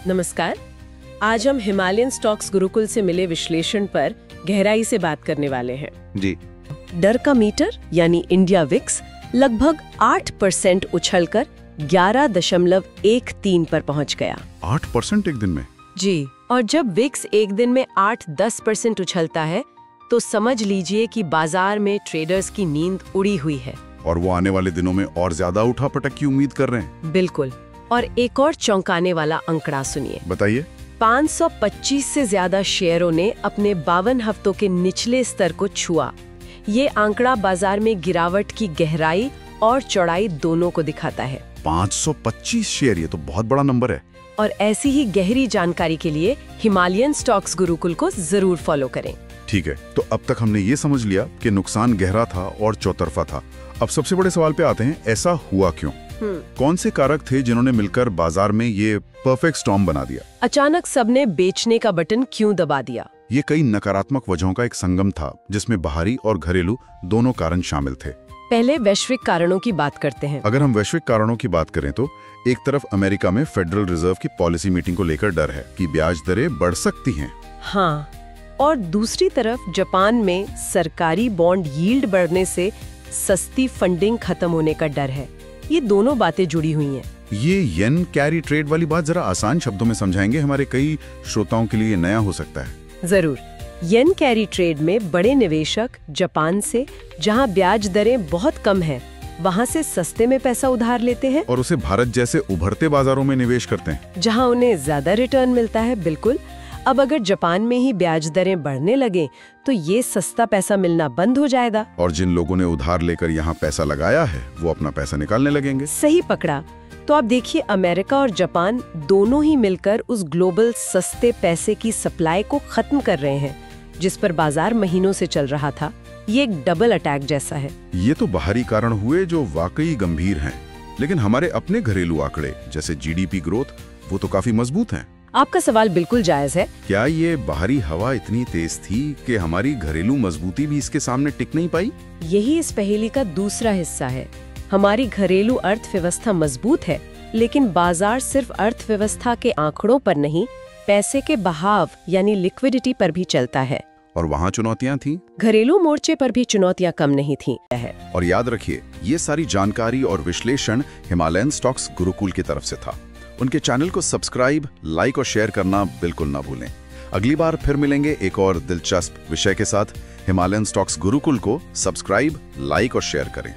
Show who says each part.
Speaker 1: नमस्कार। आज हम हिमालयन स्टॉक्स गुरुकुल से मिले विश्लेषण पर गहराई से बात करने वाले हैं।
Speaker 2: जी।
Speaker 1: डर का मीटर यानी इंडिया विक्स लगभग 8% उछलकर 11.13 पर पहुंच गया।
Speaker 2: 8% एक दिन में?
Speaker 1: जी, और जब विक्स एक दिन में 8-10% उछलता है तो समझ लीजिए कि बाजार में ट्रेडर्स की नींद उड़ी हुई है।
Speaker 2: और वो आने वाले दिनों में और ज्यादा उठापटक की उम्मीद कर रहे हैं।
Speaker 1: बिल्कुल। और एक और चौंकाने वाला आंकड़ा सुनिए।
Speaker 2: बताइए।
Speaker 1: 525 से ज्यादा शेयरों ने अपने 52 हफ्तों के निचले स्तर को छुआ। ये आंकड़ा बाजार में गिरावट की गहराई और चौड़ाई दोनों को दिखाता है।
Speaker 2: 525 शेयर, ये तो बहुत बड़ा नंबर है।
Speaker 1: और ऐसी ही गहरी जानकारी के लिए हिमालयन स्टॉक्स गुरुकुल को जरूर फॉलो करें।
Speaker 2: ठीक है, तो अब तक हमने ये समझ लिया कि नुकसान गहरा था और चौतरफा था। अब सबसे बड़े सवाल पे आते हैं, ऐसा हुआ क्यों? कौन से कारक थे जिन्होंने मिलकर बाजार में ये परफेक्ट स्टॉर्म बना दिया?
Speaker 1: अचानक सबने बेचने का बटन क्यों दबा दिया?
Speaker 2: ये कई नकारात्मक वजहों का एक संगम था, जिसमें बाहरी और घरेलू दोनों कारण शामिल थे।
Speaker 1: पहले वैश्विक कारणों की बात करते हैं।
Speaker 2: अगर हम वैश्विक कारणों की बात करें तो एक तरफ अमेरिका में फेडरल रिजर्व की पॉलिसी मीटिंग को लेकर डर है कि ब्याज दरें बढ़ सकती हैं।
Speaker 1: हाँ, और दूसरी तरफ जापान में सरकारी बॉन्ड यील्ड बढ़ने से सस्ती फंडिंग खत्म होने का डर है। ये दोनों बातें जुड़ी हुई हैं।
Speaker 2: ये येन कैरी ट्रेड वाली बात जरा आसान शब्दों में समझाएंगे? हमारे कई श्रोताओं के लिए नया हो सकता है।
Speaker 1: जरूर। येन कैरी ट्रेड में बड़े निवेशक जापान से, जहां ब्याज दरें बहुत कम हैं, वहां से सस्ते में पैसा उधार लेते हैं
Speaker 2: और उसे भारत जैसे उभरते बाजारों में निवेश करते हैं,
Speaker 1: जहां उन्हें ज्यादा रिटर्न मिलता है। बिल्कुल। अब अगर जापान में ही ब्याज दरें बढ़ने लगे तो ये सस्ता पैसा मिलना बंद हो जाएगा
Speaker 2: और जिन लोगों ने उधार लेकर यहाँ पैसा लगाया है वो अपना पैसा निकालने लगेंगे।
Speaker 1: सही पकड़ा। तो आप देखिए, अमेरिका और जापान दोनों ही मिलकर उस ग्लोबल सस्ते पैसे की सप्लाई को खत्म कर रहे हैं, जिस पर बाजार महीनों से चल रहा था। ये एक डबल अटैक जैसा है।
Speaker 2: ये तो बाहरी कारण हुए जो वाकई गंभीर हैं, लेकिन हमारे अपने घरेलू आंकड़े जैसे जीडीपी ग्रोथ, वो तो काफी मजबूत हैं।
Speaker 1: आपका सवाल बिल्कुल जायज है।
Speaker 2: क्या ये बाहरी हवा इतनी तेज थी कि हमारी घरेलू मजबूती भी इसके सामने टिक नहीं पाई?
Speaker 1: यही इस पहेली का दूसरा हिस्सा है। हमारी घरेलू अर्थव्यवस्था मजबूत है, लेकिन बाजार सिर्फ अर्थव्यवस्था के आंकड़ों पर नहीं, पैसे के बहाव यानी लिक्विडिटी पर भी चलता है।
Speaker 2: और वहाँ चुनौतियाँ थीं।
Speaker 1: घरेलू मोर्चे पर भी चुनौतियाँ कम नहीं थीं।
Speaker 2: और याद रखिए, ये सारी जानकारी और विश्लेषण हिमालयन स्टॉक्स गुरुकुल की तरफ से था। उनके चैनल को सब्सक्राइब, लाइक और शेयर करना बिल्कुल ना भूलें। अगली बार फिर मिलेंगे एक और दिलचस्प विषय के साथ। हिमालयन स्टॉक्स गुरुकुल को सब्सक्राइब, लाइक और शेयर करें।